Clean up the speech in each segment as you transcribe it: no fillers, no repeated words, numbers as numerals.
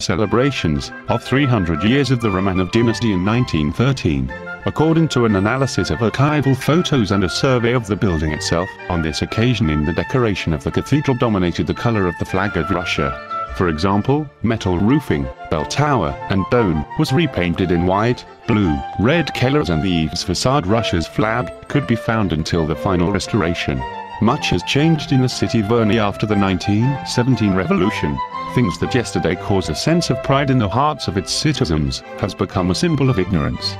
celebrations of 300 years of the Romanov dynasty in 1913. According to an analysis of archival photos and a survey of the building itself, on this occasion the decoration of the cathedral dominated the color of the flag of Russia. For example, metal roofing, bell tower, and dome was repainted in white, blue, red colors, and the eaves facade Russia's flag could be found until the final restoration. Much has changed in the city of Verny after the 1917 revolution. Things that yesterday caused a sense of pride in the hearts of its citizens has become a symbol of ignorance.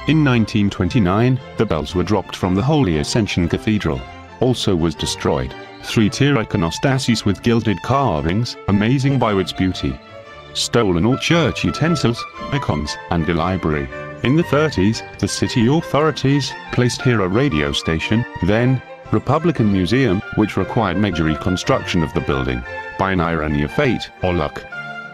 In 1929, the bells were dropped from the Holy Ascension Cathedral. Also was destroyed 3-tier iconostasis with gilded carvings, amazing by its beauty. Stolen all church utensils, icons, and a library. In the 30s, the city authorities placed here a radio station, then Republican Museum, which required major reconstruction of the building, by an irony of fate, or luck.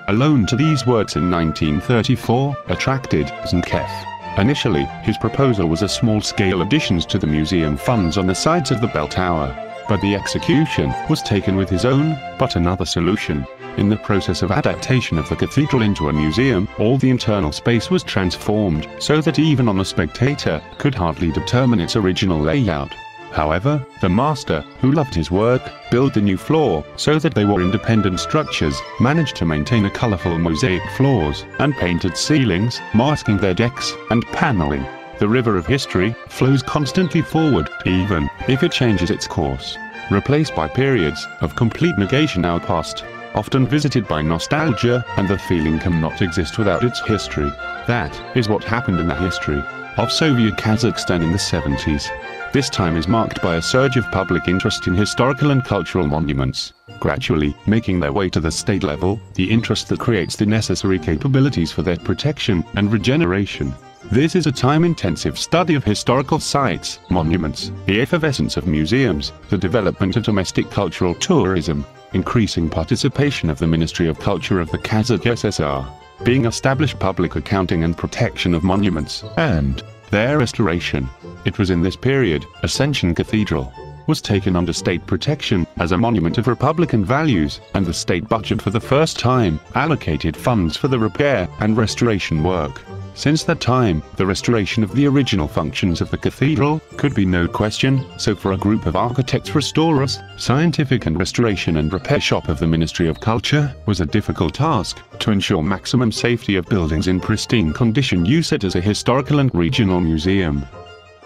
A loan to these works in 1934 attracted Zanketh. Initially, his proposal was a small-scale additions to the museum funds on the sides of the bell tower, but the execution was taken with his own, but another solution. In the process of adaptation of the cathedral into a museum, all the internal space was transformed, so that even a spectator could hardly determine its original layout. However, the master, who loved his work, built the new floor, so that they were independent structures, managed to maintain a colorful mosaic floors, and painted ceilings, masking their decks, and paneling. The river of history flows constantly forward, even if it changes its course, replaced by periods of complete negation now past, often visited by nostalgia, and the feeling cannot exist without its history. That is what happened in the history of Soviet Kazakhstan in the 70s. This time is marked by a surge of public interest in historical and cultural monuments, gradually making their way to the state level, the interest that creates the necessary capabilities for their protection and regeneration. This is a time-intensive study of historical sites, monuments, the effervescence of museums, the development of domestic cultural tourism, increasing participation of the Ministry of Culture of the Kazakh SSR, being established public accounting and protection of monuments, and their restoration. It was in this period, Ascension Cathedral was taken under state protection as a monument of Republican values, and the state budget for the first time allocated funds for the repair and restoration work. Since that time, the restoration of the original functions of the cathedral could be no question, so for a group of architects, restorers, scientific and restoration and repair shop of the Ministry of Culture was a difficult task. To ensure maximum safety of buildings in pristine condition, use it as a historical and regional museum.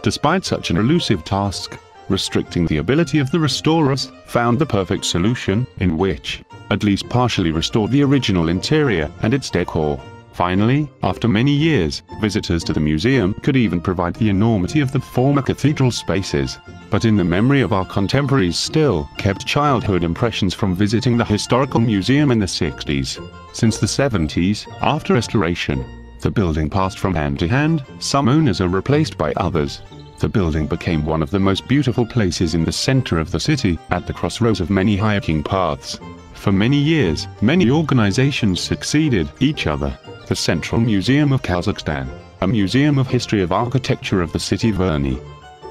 Despite such an elusive task, restricting the ability of the restorers found the perfect solution, in which, at least partially restored the original interior and its decor. Finally, after many years, visitors to the museum could even provide the enormity of the former cathedral spaces, but in the memory of our contemporaries still kept childhood impressions from visiting the historical museum in the 60s. Since the 70s, after restoration, the building passed from hand to hand, some owners are replaced by others. The building became one of the most beautiful places in the center of the city, at the crossroads of many hiking paths. For many years, many organizations succeeded each other. The Central Museum of Kazakhstan, a museum of history of architecture of the city of Verny,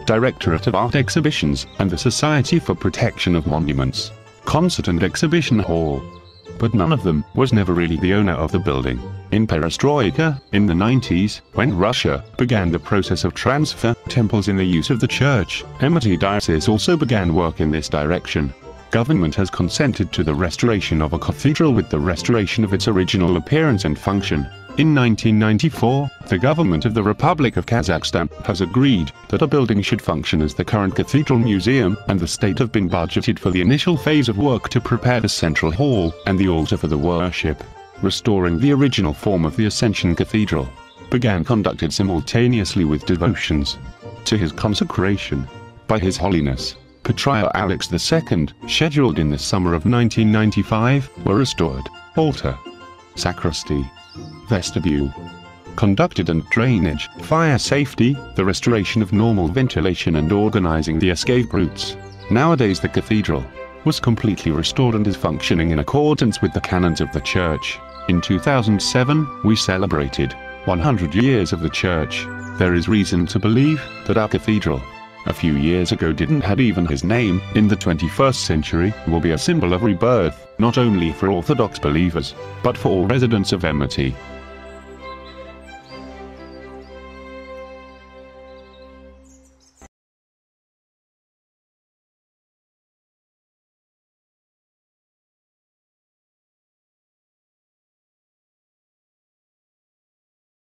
Directorate of Art Exhibitions, and the Society for Protection of Monuments, Concert and Exhibition Hall. But none of them was never really the owner of the building. In Perestroika, in the 90s, when Russia began the process of transfer temples in the use of the church, Almaty Diocese also began work in this direction. Government has consented to the restoration of a cathedral with the restoration of its original appearance and function. In 1994, the government of the Republic of Kazakhstan has agreed that a building should function as the current cathedral museum, and the state have been budgeted for the initial phase of work to prepare the central hall and the altar for the worship. Restoring the original form of the Ascension Cathedral began conducted simultaneously with devotions to his consecration by His Holiness Patriarch Alex II, scheduled in the summer of 1995, were restored. Altar, sacristy, vestibule, conducted and drainage, fire safety, the restoration of normal ventilation and organizing the escape routes. Nowadays the cathedral was completely restored and is functioning in accordance with the canons of the church. In 2007, we celebrated 100 years of the church. There is reason to believe that our cathedral a few years ago didn't have even his name, in the 21st century, will be a symbol of rebirth, not only for Orthodox believers, but for all residents of Almaty.